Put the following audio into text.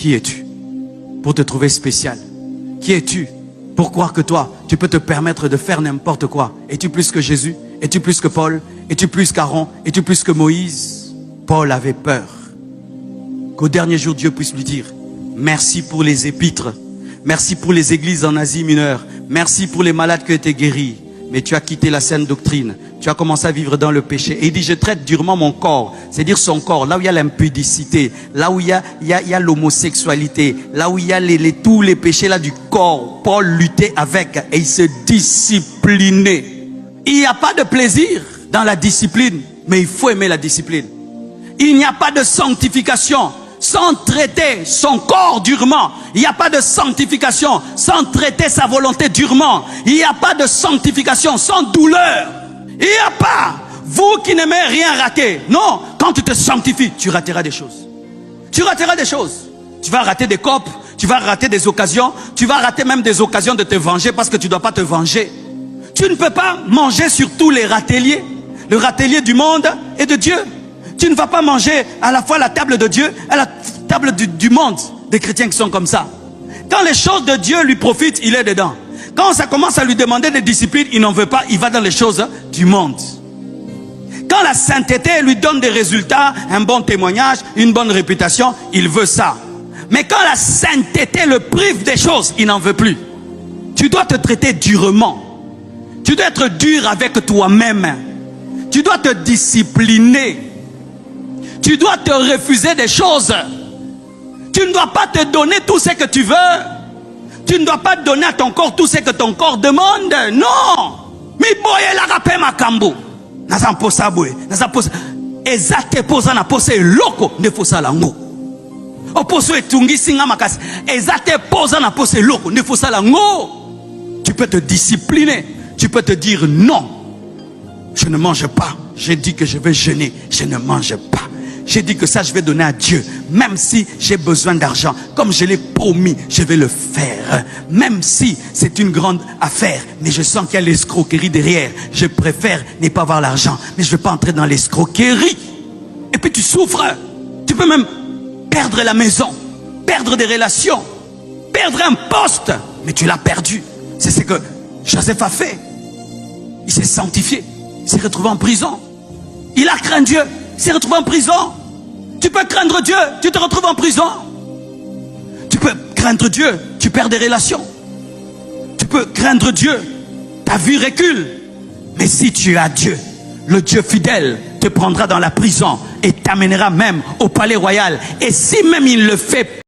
Qui es-tu pour te trouver spécial? Qui es-tu pour croire que toi, tu peux te permettre de faire n'importe quoi? Es-tu plus que Jésus? Es-tu plus que Paul? Es-tu plus qu'Aaron? Es-tu plus que Moïse? Paul avait peur qu'au dernier jour, Dieu puisse lui dire: merci pour les épîtres, merci pour les églises en Asie mineure, merci pour les malades qui ont été guéris, mais tu as quitté la saine doctrine, tu as commencé à vivre dans le péché. Et il dit: je traite durement mon corps, c'est-à-dire son corps, là où il y a l'impudicité, là où il y a l'homosexualité, là où il y a tous les péchés là du corps. Paul luttait avec et il se disciplinait. Il n'y a pas de plaisir dans la discipline, mais il faut aimer la discipline. Il n'y a pas de sanctification sans traiter son corps durement. Il n'y a pas de sanctification sans traiter sa volonté durement. Il n'y a pas de sanctification sans douleur. Il n'y a pas. Vous qui n'aimez rien rater. Non, quand tu te sanctifies, tu rateras des choses. Tu rateras des choses. Tu vas rater des copes, tu vas rater des occasions, tu vas rater même des occasions de te venger parce que tu ne dois pas te venger. Tu ne peux pas manger sur tous les râteliers. Le râtelier du monde et de Dieu. Tu ne vas pas manger à la fois la table de Dieu et la table du monde. Des chrétiens qui sont comme ça. Quand les choses de Dieu lui profitent, il est dedans. Quand ça commence à lui demander des disciplines, il n'en veut pas, il va dans les choses du monde. Quand la sainteté lui donne des résultats, un bon témoignage, une bonne réputation, il veut ça. Mais quand la sainteté le prive des choses, il n'en veut plus. Tu dois te traiter durement. Tu dois être dur avec toi-même. Tu dois te discipliner. Tu dois te refuser des choses. Tu ne dois pas te donner tout ce que tu veux. Tu ne dois pas donner à ton corps tout ce que ton corps demande. Non. Mi boye la rapé makambo. Naza posa boye. Naza posa. Ezate posa na posa loko ne fosa lango. Oposo etungi singa makasi. Ezate posa na posa loko ne fosa lango. Tu peux te discipliner. Tu peux te dire non. Je ne mange pas. J'ai dit que je vais jeûner. Je ne mange pas. J'ai dit que ça, je vais donner à Dieu. Même si j'ai besoin d'argent. Comme je l'ai promis, je vais le faire. Même si c'est une grande affaire. Mais je sens qu'il y a l'escroquerie derrière. Je préfère ne pas avoir l'argent. Mais je ne vais pas entrer dans l'escroquerie. Et puis tu souffres. Tu peux même perdre la maison. Perdre des relations. Perdre un poste. Mais tu l'as perdu. C'est ce que Joseph a fait. Il s'est sanctifié. Il s'est retrouvé en prison. Il a craint Dieu. Il s'est retrouvé en prison. Tu peux craindre Dieu, tu te retrouves en prison. Tu peux craindre Dieu, tu perds des relations. Tu peux craindre Dieu, ta vie recule. Mais si tu as Dieu, le Dieu fidèle te prendra dans la prison et t'amènera même au palais royal. Et si même il le fait